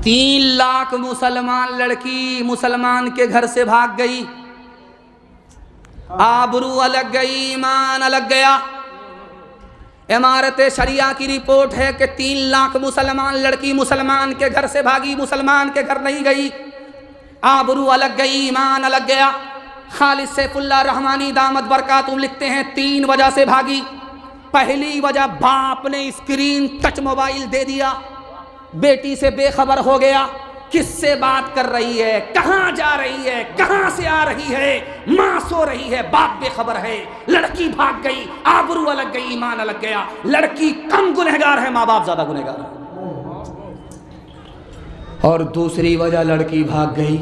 3 लाख मुसलमान लड़की मुसलमान के घर से भाग गई, आबरू अलग गई, ईमान अलग गया। इमारत शरिया की रिपोर्ट है कि 3 लाख मुसलमान लड़की मुसलमान के घर से भागी, मुसलमान के घर नहीं गई, आबरू अलग गई, ईमान अलग गया। खालिद सैफुल्लाह रहमानी दामत बरकातुहू लिखते हैं 3 वजह से भागी। पहली वजह, बाप ने स्क्रीन टच मोबाइल दे दिया, बेटी से बेखबर हो गया, किससे बात कर रही है, कहाँ जा रही है, कहाँ से आ रही है, माँ सो रही है, बाप बेखबर है, लड़की भाग गई, आबरू अलग गई, ईमान अलग गया। लड़की कम गुनहगार है, माँ बाप ज्यादा गुनहगार है। और दूसरी वजह, लड़की भाग गई,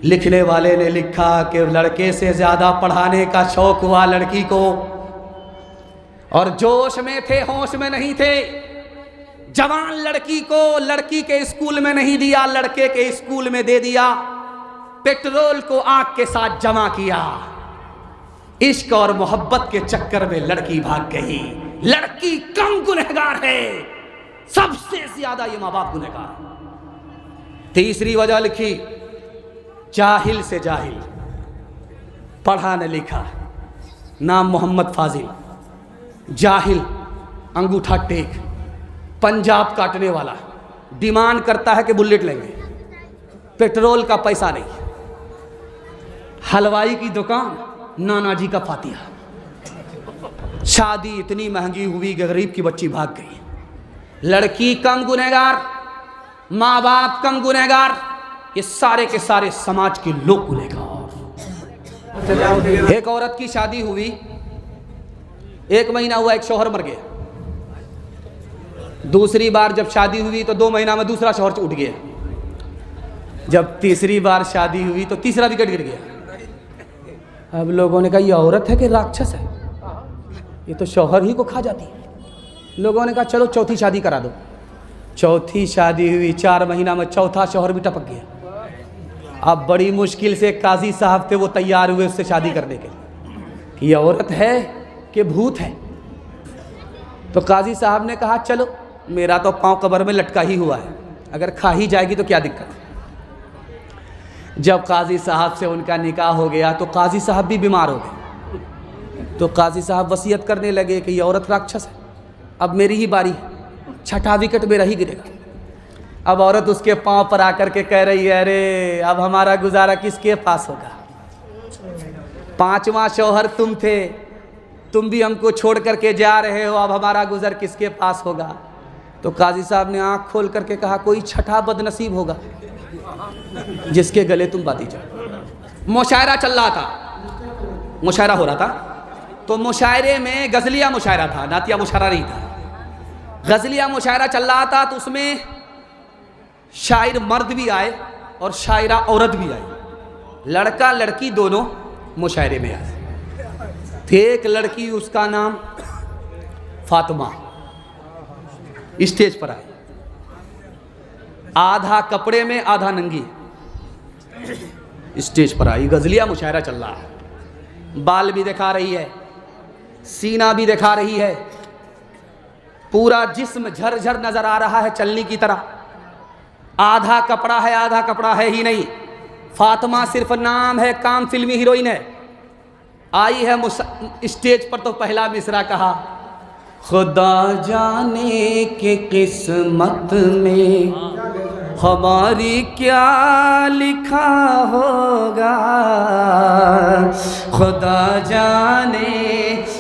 लिखने वाले ने लिखा कि लड़के से ज्यादा पढ़ाने का शौक हुआ लड़की को, और जोश में थे, होश में नहीं थे। जवान लड़की को लड़की के स्कूल में नहीं दिया, लड़के के स्कूल में दे दिया। पेट्रोल को आग के साथ जमा किया। इश्क और मोहब्बत के चक्कर में लड़की भाग गई। लड़की कम गुनहगार है, सबसे ज्यादा ये माँ बाप गुनहगार। तीसरी वजह लिखी, जाहिल से जाहिल, पढ़ा न लिखा, नाम मोहम्मद फाजिल, जाहिल, अंगूठा टेक, पंजाब काटने वाला, डिमांड करता है कि बुलेट लेंगे, पेट्रोल का पैसा नहीं, हलवाई की दुकान, नाना जी का फातिहा। शादी इतनी महंगी हुई, गरीब की बच्ची भाग गई। लड़की कम गुनहगार, माँ बाप कम गुनहगार, ये सारे के सारे समाज के लोग गुनहगार। एक औरत की शादी हुई, 1 महीना हुआ, एक शौहर मर गया। दूसरी बार जब शादी हुई तो 2 महीना में दूसरा शौहर उठ गया। जब तीसरी बार शादी हुई तो तीसरा विकेट गिर गया। अब लोगों ने कहा ये औरत है कि राक्षस है, ये तो शौहर ही को खा जाती है। लोगों ने कहा चलो चौथी शादी करा दो। चौथी शादी हुई, 4 महीना में चौथा शौहर भी टपक गया। अब बड़ी मुश्किल से काजी साहब थे, वो तैयार हुए उससे शादी करने के लिए कि ये औरत है कि भूत है। तो काजी साहब ने कहा चलो, मेरा तो पाँव कब्र में लटका ही हुआ है, अगर खा ही जाएगी तो क्या दिक्कत। जब काजी साहब से उनका निकाह हो गया तो काजी साहब भी बीमार हो गए। तो काजी साहब वसीयत करने लगे कि ये औरत राक्षस है, अब मेरी ही बारी है, छठा विकेट मेरा ही गिरेगा। अब औरत उसके पाँव पर आकर के कह रही है, अरे अब हमारा गुजारा किसके पास होगा, 5वां शौहर तुम थे, तुम भी हमको छोड़ करके जा रहे हो, अब हमारा गुजर किसके पास होगा। तो काजी साहब ने आंख खोल करके कहा कोई छठा बदनसीब होगा जिसके गले तुम बांधी जाओ। मुशायरा चल रहा था, मुशायरा हो रहा था, तो मुशायरे में गजलिया मुशायरा था, नातिया मुशायरा नहीं था। गजलिया मुशायरा चल रहा था तो उसमें शायर मर्द भी आए और शायरा औरत भी आई, लड़का लड़की दोनों मुशायरे में आए। एक लड़की, उसका नाम फातिमा, स्टेज पर आई, आधा कपड़े में आधा नंगी, स्टेज पर आई। गजलिया मुशायरा चल रहा है, बाल भी दिखा रही है, सीना भी दिखा रही है, पूरा जिस्म झरझर नजर आ रहा है चलनी की तरह। आधा कपड़ा है, आधा कपड़ा है ही नहीं। फातिमा सिर्फ नाम है, काम फिल्मी हीरोइन है। आई है स्टेज पर तो पहला मिसरा कहा, खुदा जाने के किस्मत में हमारी क्या लिखा होगा, खुदा जाने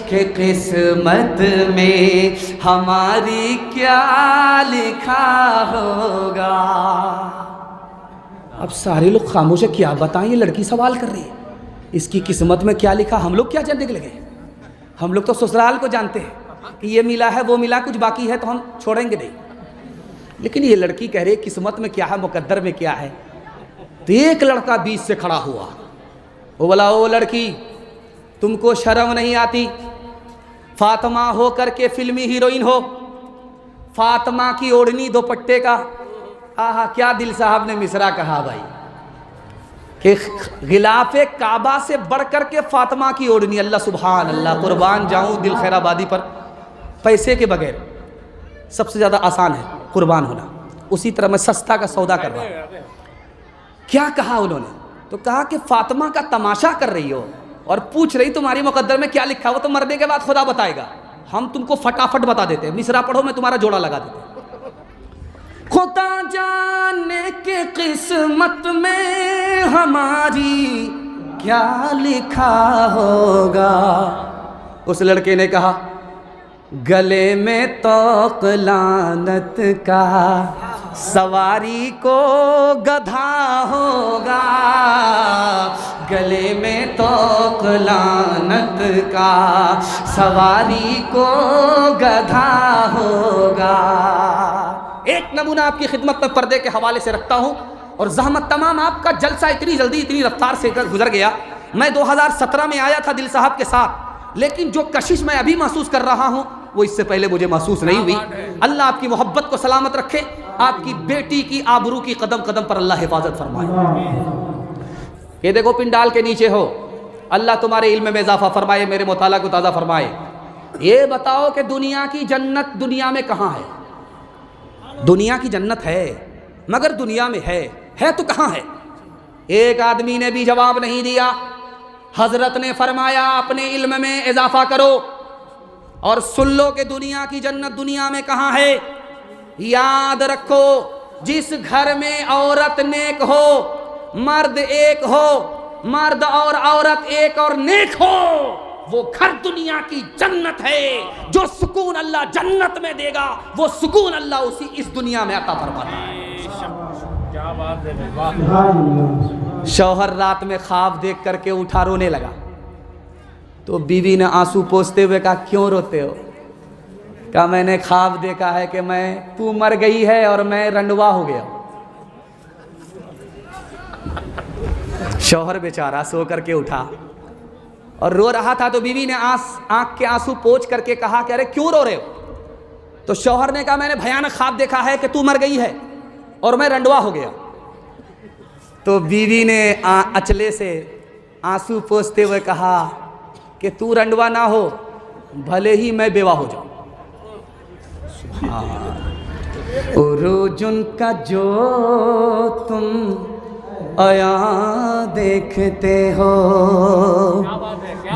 के किस्मत में हमारी क्या लिखा होगा। अब सारे लोग खामोश है, क्या बताएं, ये लड़की सवाल कर रही है, इसकी किस्मत में क्या लिखा, हम लोग क्या जानने के लगे। हम लोग तो ससुराल को जानते हैं कि ये मिला है वो मिला, कुछ बाकी है तो हम छोड़ेंगे नहीं। लेकिन ये लड़की कह रही है किस्मत में क्या है, मुकद्दर में क्या है। तो एक लड़का बीच से खड़ा हुआ, वो बोला ओ लड़की तुमको शर्म नहीं आती, फातिमा हो करके फिल्मी हीरोइन हो, फातिमा की ओढ़नी दुपट्टे का, आहा क्या दिल साहब ने मिसरा कहा भाई कि गिलाफे काबा से बढ़ करके फातिमा की ओढ़नी, अल्लाह सुभान अल्लाह, कुर्बान जाऊं दिल खैराबादी पर। पैसे के बगैर सबसे ज़्यादा आसान है कुर्बान होना, उसी तरह मैं सस्ता का सौदा कर रहा हूँ। क्या कहा उन्होंने? तो कहा कि फातिमा का तमाशा कर रही हो और पूछ रही तुम्हारी मुकद्दर में क्या लिखा, वो तो मरने के बाद खुदा बताएगा, हम तुमको फटाफट बता देते हैं, मिसरा पढ़ो, मैं तुम्हारा जोड़ा लगा देते हैं। खुदा जाने के किस्मत में हमारी क्या लिखा होगा। उस लड़के ने कहा गले में तौक लानत का, सवारी को गधा होगा। गले में तौक लानत का, सवारी को गधा होगा। एक नमूना आपकी खिदमत में पर्दे के हवाले से रखता हूँ, और जहमत तमाम, आपका जलसा इतनी जल्दी इतनी रफ्तार से गुजर गया। मैं 2017 में आया था दिल साहब के साथ, लेकिन जो कशिश मैं अभी महसूस कर रहा हूँ वो इससे पहले मुझे महसूस नहीं हुई। अल्लाह आपकी मोहब्बत को सलामत रखे, आपकी बेटी की आबरू की कदम कदम पर अल्लाह हिफाजत फरमाए। ये देखो पिंडाल के नीचे हो, अल्लाह तुम्हारे इल्म में इजाफा फरमाए, मेरे मुताला को ताज़ा फरमाए। ये बताओ कि दुनिया की जन्नत दुनिया में कहाँ है? दुनिया की जन्नत है, मगर दुनिया में है तो कहाँ है? एक आदमी ने भी जवाब नहीं दिया। हजरत ने फरमाया अपने इल्म में इजाफा करो और सुन लो कि दुनिया की जन्नत दुनिया में कहाँ है। याद रखो, जिस घर में औरत नेक हो, मर्द एक हो, मर्द और औरत एक और नेक हो, वो घर दुनिया की जन्नत है। जो सुकून अल्लाह जन्नत में देगा वो सुकून अल्लाह उसी इस दुनिया में अता फरमाता है। क्या बात है। शौहर रात में ख्वाब देख करके उठा, रोने लगा, तो बीवी ने आंसू पोंछते हुए कहा क्यों रोते हो? कहा मैंने ख्वाब देखा है कि तू मर गई है और मैं रंडवा हो गया। शौहर बेचारा सो करके उठा और रो रहा था, तो बीवी ने आंख के आंसू पोंछ करके कहा कि अरे क्यों रो रहे हो? तो शौहर ने कहा मैंने भयानक ख्वाब देखा है कि तू मर गई है और मैं रंडवा हो गया। तो बीवी ने अचले से आंसू पोंछते हुए कहा कि तू रंडवा ना हो, भले ही मैं बेवा हो जाऊं। रोजुन का जो तुम आया देखते हो,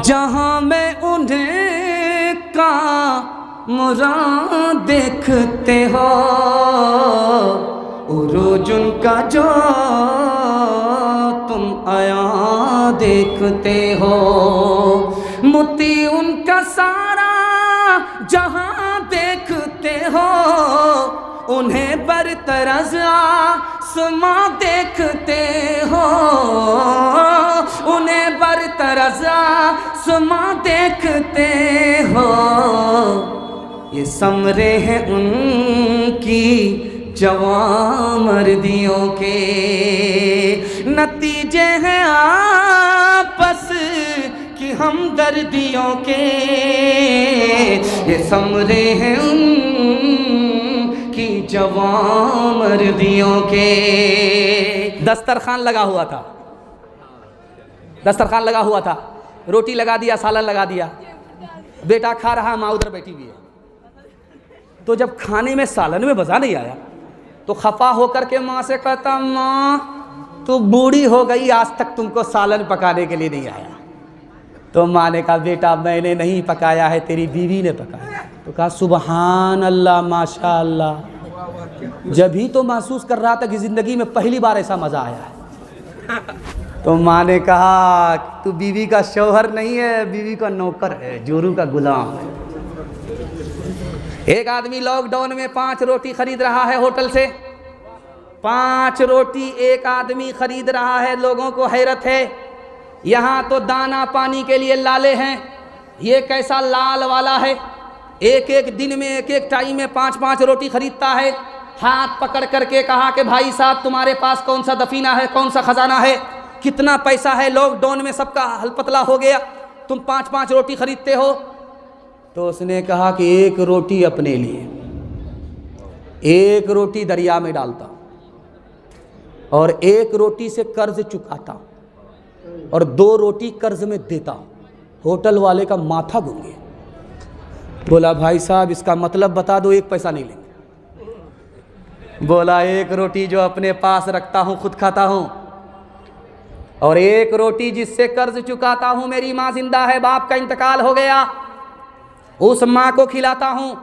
जहां मैं उन्हें का मुरा देखते हो। रोजुन का जो तुम आया देखते हो, मोती उनका सारा जहां देखते हो। उन्हें बरतरज आसमां देखते हो, उन्हें बरतरज आसमां देखते हो। ये समरे हैं उनकी जवां मर्दियों के, नतीजे हैं आपस की हमदर्दियों के। ये समरे हैं उनकी जवां मर्दियों के। दस्तरखान लगा हुआ था, दस्तरखान लगा हुआ था, रोटी लगा दिया, सालन लगा दिया, बेटा खा रहा, माँ उधर बैठी हुई है। तो जब खाने में सालन में मज़ा नहीं आया तो खफा होकर के माँ से कहता माँ तू बूढ़ी हो गई, आज तक तुमको सालन पकाने के लिए नहीं आया। तो माँ ने कहा बेटा मैंने नहीं पकाया है, तेरी बीवी ने पकाया। तो कहा सुबहान अल्लाह माशा अल्लाह। जब ही तो महसूस कर रहा था कि ज़िंदगी में पहली बार ऐसा मज़ा आया है। तो माँ ने कहा तू बीवी का शौहर नहीं है, बीवी का नौकर है, जोरू का गुलाम है। एक आदमी लॉकडाउन में 5 रोटी खरीद रहा है होटल से, 5 रोटी एक आदमी खरीद रहा है। लोगों को हैरत है, यहाँ तो दाना पानी के लिए लाले हैं, ये कैसा लाल वाला है। एक एक दिन में एक एक टाइम में 5-5 रोटी खरीदता है। हाथ पकड़ करके कहा कि भाई साहब तुम्हारे पास कौन सा दफीना है, कौन सा खजाना है, कितना पैसा है? लॉकडाउन में सबका हलपतला हो गया, तुम 5-5 रोटी खरीदते हो। तो उसने कहा कि 1 रोटी अपने लिए, 1 रोटी दरिया में डालता और 1 रोटी से कर्ज चुकाता और 2 रोटी कर्ज में देता। होटल वाले का माथा घूम गया। बोला भाई साहब इसका मतलब बता दो, 1 पैसा नहीं लेंगे। बोला एक रोटी जो अपने पास रखता हूँ खुद खाता हूँ, और एक रोटी जिससे कर्ज चुकाता हूँ, मेरी माँ जिंदा है, बाप का इंतकाल हो गया, उस माँ को खिलाता हूँ।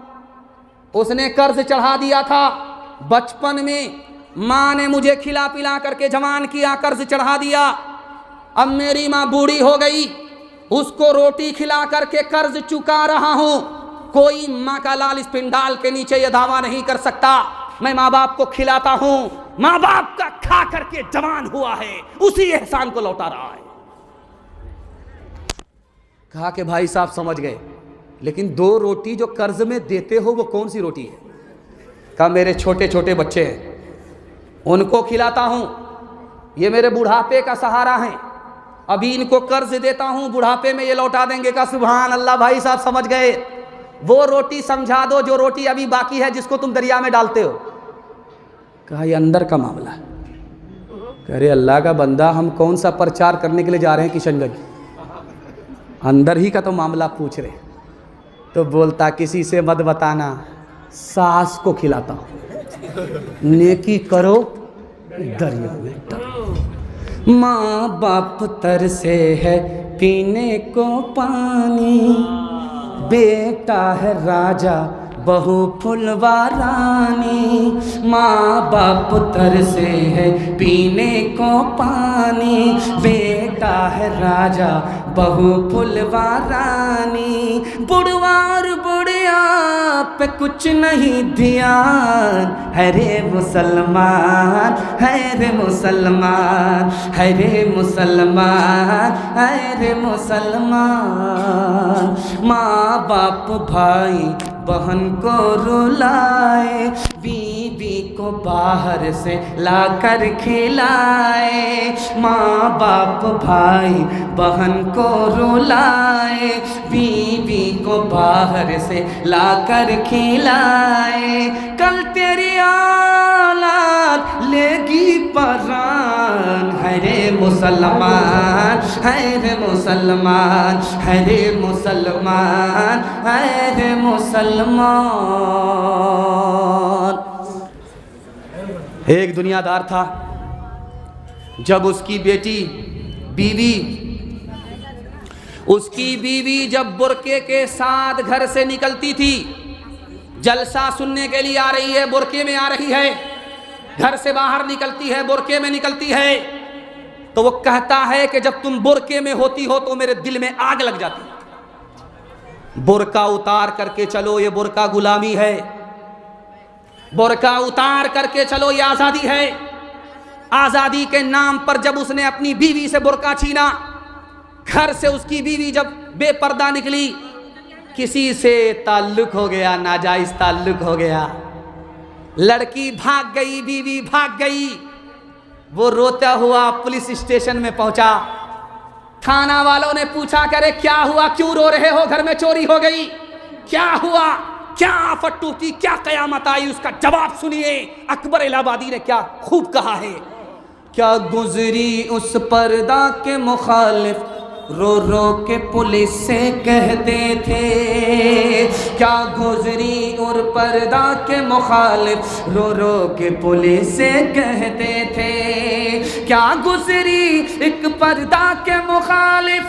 उसने कर्ज चढ़ा दिया था बचपन में, माँ ने मुझे खिला पिला करके जवान किया, कर्ज चढ़ा दिया। अब मेरी माँ बूढ़ी हो गई, उसको रोटी खिला करके कर्ज चुका रहा हूँ। कोई माँ का लाल इस पिंडाल के नीचे यह दावा नहीं कर सकता मैं माँ बाप को खिलाता हूँ, माँ बाप का खा करके जवान हुआ है, उसी एहसान को लौटा रहा है। कहा कि भाई साहब समझ गए, लेकिन 2 रोटी जो कर्ज में देते हो वो कौन सी रोटी है? कहा मेरे छोटे छोटे बच्चे हैं, उनको खिलाता हूँ, ये मेरे बुढ़ापे का सहारा है, अभी इनको कर्ज देता हूँ, बुढ़ापे में ये लौटा देंगे। का सुभान अल्लाह, भाई साहब समझ गए। वो रोटी समझा दो जो रोटी अभी बाकी है, जिसको तुम दरिया में डालते हो। कहा ये अंदर का मामला। कह रहे अल्लाह का बंदा, हम कौन सा प्रचार करने के लिए जा रहे हैं किशनगंज, अंदर ही का तो मामला पूछ रहे। तो बोलता किसी से मत बताना, सास को खिलाता हूँ, नेकी करो दरिया में डालो। माँ बाप तरसे है पीने को पानी, बेटा है राजा बहू फुलवा रानी। माँ बाप तरसे है पीने को पानी, बेटा है राजा बहू फुलवा रानी। बुढ़वार बुढ़िया पे कुछ नहीं ध्यान, है रे मुसलमान, है रे मुसलमान, है रे मुसलमान, है रे मुसलमान। माँ बाप भाई बहन को रुलाए, बीवी को बाहर से लाकर खिलाए। माँ बाप भाई बहन को रुलाए, बीवी को बाहर से लाकर खिलाए। कल तेरी औलाद लेगी परान, है रे मुसलमान, है रे मुसलमान, है रे मुसलमान, है रे मुसलमान। एक दुनियादार था, जब उसकी बीवी जब बुर्के के साथ घर से निकलती थी, जलसा सुनने के लिए आ रही है, बुर्के में आ रही है, घर से बाहर निकलती है, बुर्के में निकलती है, तो वो कहता है कि जब तुम बुर्के में होती हो तो मेरे दिल में आग लग जाती है। बुर्का उतार करके चलो, ये बुर्का गुलामी है, बुर्का उतार करके चलो, ये आजादी है। आजादी के नाम पर जब उसने अपनी बीवी से बुर्का छीना, घर से उसकी बीवी जब बेपर्दा निकली, किसी से ताल्लुक हो गया, नाजायज ताल्लुक हो गया, लड़की भाग गई, बीवी भाग गई। वो रोता हुआ पुलिस स्टेशन में पहुंचा। थाना वालों ने पूछा, करे क्या हुआ, क्यों रो रहे हो, घर में चोरी हो गई, क्या हुआ, क्या आफत टूटी, क्या कयामत आई? उसका जवाब सुनिए, अकबर इलाहाबादी ने क्या खूब कहा है। क्या गुजरी उस पर्दा के मुखालिफ, रो रो के पुलिस से कहते थे। क्या गुजरी और पर्दा के मुखालिफ, रो रो के पुलिस से कहते थे। क्या गुजरी एक पर्दा के मुखालिफ,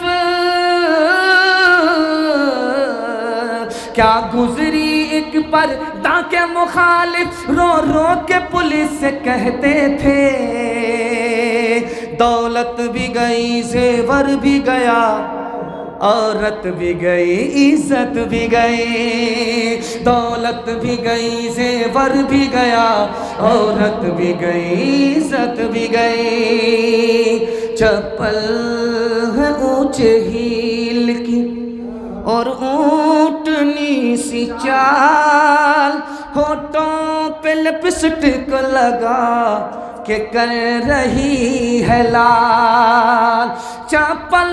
क्या गुजरी एक पर्दा के मुखालिफ, रो रो के पुलिस से कहते थे। दौलत भी गई, जेवर भी गया, औरत भी गई, इज्जत भी गई। दौलत भी गई, जेवर भी गया, औरत भी गई, इज्जत भी गई। चप्पल है ऊंचे हील की और ऊंटनी सी चाल, होठों पे लिपस्टिक लगा के कर रही है लाल। चप्पल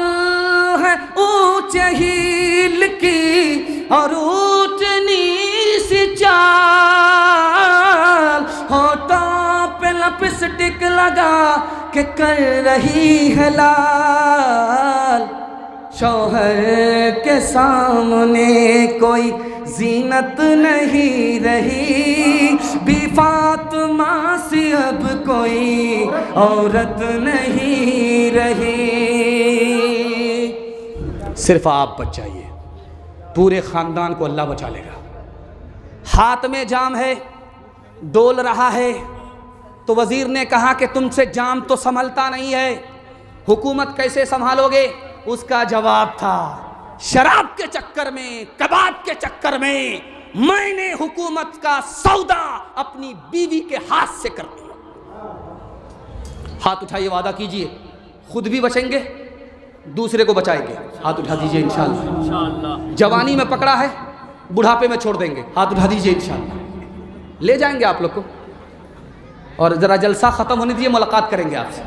है ऊंचे हील की और ऊंटनी सी चाल, होठों पे लिपस्टिक लगा के कर रही है लाल। शौहर के सामने कोई जीनत नहीं रही, बी फातिमा माँ से अब कोई औरत नहीं रही। सिर्फ आप बच जाइए, पूरे ख़ानदान को अल्लाह बचा लेगा। हाथ में जाम है, डोल रहा है, तो वज़ीर ने कहा कि तुमसे जाम तो संभलता नहीं है, हुकूमत कैसे संभालोगे? उसका जवाब था, शराब के चक्कर में, कबाब के चक्कर में मैंने हुकूमत का सौदा अपनी बीवी के हाथ से कर दिया। हाथ उठाइए, वादा कीजिए, खुद भी बचेंगे, दूसरे को बचाएंगे। हाथ उठा दीजिए इंशाअल्लाह। जवानी में पकड़ा है, बुढ़ापे में छोड़ देंगे। हाथ उठा दीजिए इंशाअल्लाह। ले जाएंगे आप लोग को, और ज़रा जलसा ख़त्म होने दीजिए, मुलाकात करेंगे आपसे।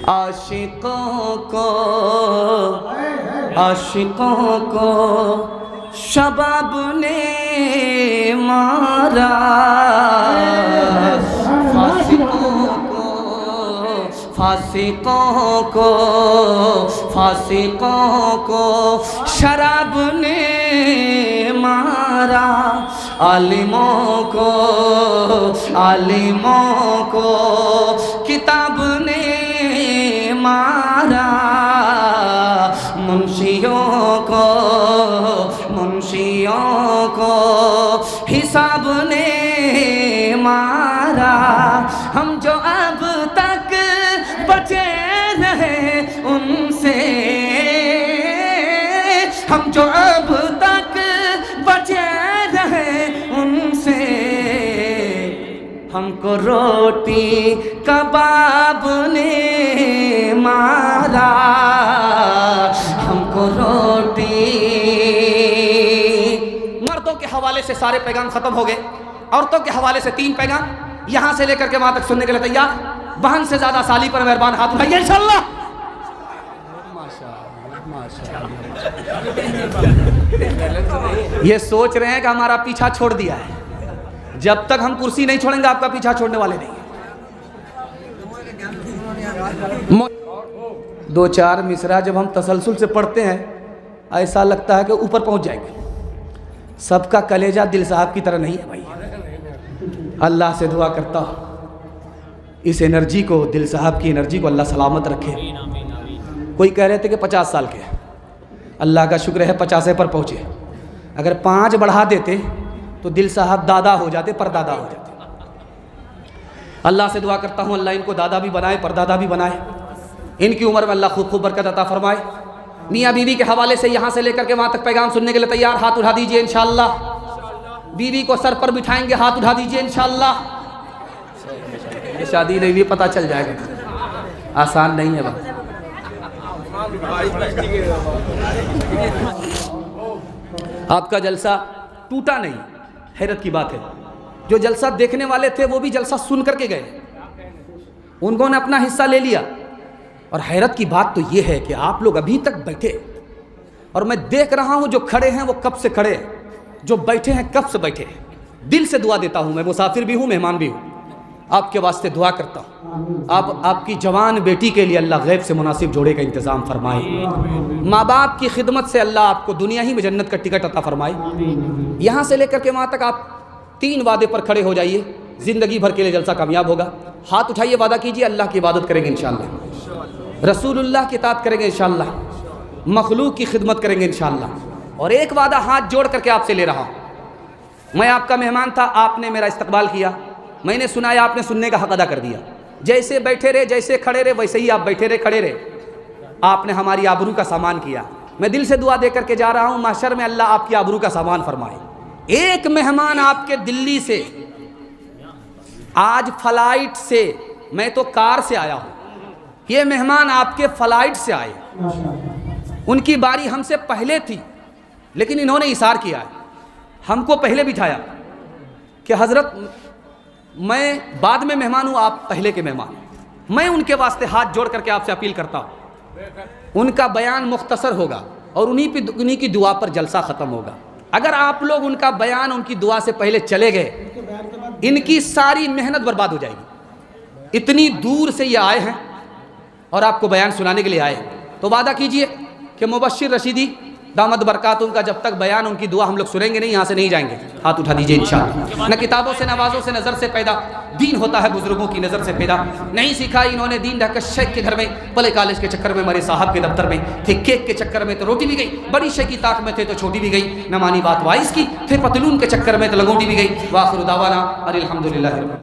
आशिकों को शबाब ने मारा, फासिकों को शराब ने मारा, आलिमों को किताब ने मारा, मुंशियों को हिसाब ने मारा। हम जो अब तक बचे रहे उनसे, हम जो अब तक बचे रहे उनसे, हमको रोटी कबाब ने मारा, हमको रोटी। मर्दों के हवाले से सारे पैगाम खत्म हो गए, औरतों के हवाले से 3 पैगाम, यहां से लेकर के वहां तक सुनने के लिए तैयार। बहन से ज्यादा साली पर मेहरबान, हाथ उठाइए इंशाअल्लाह। ये सोच रहे हैं कि हमारा पीछा छोड़ दिया है, जब तक हम कुर्सी नहीं छोड़ेंगे आपका पीछा छोड़ने वाले नहीं। 2-4 मिसरा जब हम तसलसल से पढ़ते हैं, ऐसा लगता है कि ऊपर पहुंच जाएंगे। सबका कलेजा दिल साहब की तरह नहीं है भाई। अल्लाह से दुआ करता हूँ इस एनर्जी को, दिल साहब की एनर्जी को अल्लाह सलामत रखे। कोई कह रहे थे कि 50 साल के, अल्लाह का शुक्र है 50 पर पहुँचे। अगर 5 बढ़ा देते तो दिल साहब दादा हो जाते, परदादा हो जाते। अल्लाह से दुआ करता हूँ अल्लाह इनको दादा भी बनाए, परदादा भी बनाए, इनकी उम्र में अल्लाह खूब बरकत अता फरमाए। मियाँ बीवी के हवाले से यहाँ से लेकर के वहाँ तक पैगाम सुनने के लिए तैयार, हाथ उठा दीजिए इंशाअल्लाह। बीवी को सर पर बिठाएंगे, हाथ उठा दीजिए इंशाअल्लाह। शादी नहीं भी पता चल जाएगा, आसान नहीं है बात। आपका जलसा टूटा नहीं, हैरत की बात है। जो जलसा देखने वाले थे वो भी जलसा सुन करके गए, उन्होंने अपना हिस्सा ले लिया। और हैरत की बात तो ये है कि आप लोग अभी तक बैठे, और मैं देख रहा हूँ जो खड़े हैं वो कब से खड़े हैं, जो बैठे हैं कब से बैठे हैं। दिल से दुआ देता हूँ, मैं मुसाफिर भी हूँ, मेहमान भी हूँ, आपके वास्ते दुआ करता हूँ। आपकी जवान बेटी के लिए अल्लाह गैब से मुनासिब जोड़े का इंतज़ाम फरमाए। माँ बाप की खिदमत से अल्लाह आपको दुनिया ही में जन्नत का टिकट अता फरमाए। यहाँ से लेकर के वहाँ तक आप 3 वादे पर खड़े हो जाइए, ज़िंदगी भर के लिए जलसा कामयाब होगा। हाथ उठाइए, वादा कीजिए अल्लाह की इबादत करेंगे इंशाअल्लाह, रसूलुल्लाह की इताअत करेंगे इंशाअल्लाह, मखलूक की खिदमत करेंगे इंशाअल्लाह। और एक वादा हाथ जोड़ करके आपसे ले रहा हूँ, मैं आपका मेहमान था, आपने मेरा इस्तकबाल किया, मैंने सुनाया, आपने सुनने का हक अदा कर दिया। जैसे बैठे रहे, जैसे खड़े रहे, वैसे ही आप बैठे रहे, खड़े रहे। आपने हमारी आबरू का सामान किया। मैं दिल से दुआ दे करके जा रहा हूँ, माशर में अल्लाह आपकी आबरू का सामान फरमाए। एक मेहमान आपके दिल्ली से, आज फ्लाइट से, मैं तो कार से आया हूँ, ये मेहमान आपके फ्लाइट से आए। उनकी बारी हमसे पहले थी, लेकिन इन्होंने इशार किया है, हमको पहले बिठाया कि हज़रत मैं बाद में मेहमान हूँ, आप पहले के मेहमान। मैं उनके वास्ते हाथ जोड़ करके आपसे अपील करता हूँ, उनका बयान मुख्तसर होगा और उन्हीं की दुआ पर जलसा ख़त्म होगा। अगर आप लोग उनका बयान उनकी दुआ से पहले चले गए, इनकी सारी मेहनत बर्बाद हो जाएगी। इतनी दूर से ये आए हैं और आपको बयान सुनाने के लिए आए, तो वादा कीजिए कि मुबश्शिर रशीदी दामद बरकातुम का जब तक बयान, उनकी दुआ हम लोग सुनेंगे नहीं, यहाँ से नहीं जाएंगे। हाथ उठा दीजिए इंशाअल्लाह। न किताबों से, नवाज़ों से, नज़र से पैदा दीन होता है, बुजुर्गों की नज़र से पैदा नहीं सीखा इन्होंने दीन। ढाका शेख के घर में, पले कॉलेज के चक्कर में, मरे साहब के दफ्तर में थे, केक के चक्कर में तो रोटी भी गई, बड़ी शे की ताक में थे तो छोटी भी गई, न मानी बात वाइस की, फिर पतलून के चक्कर में तो लंगोटी भी गई। वाखिर दावाना अनिल हम्दुलिल्लाह।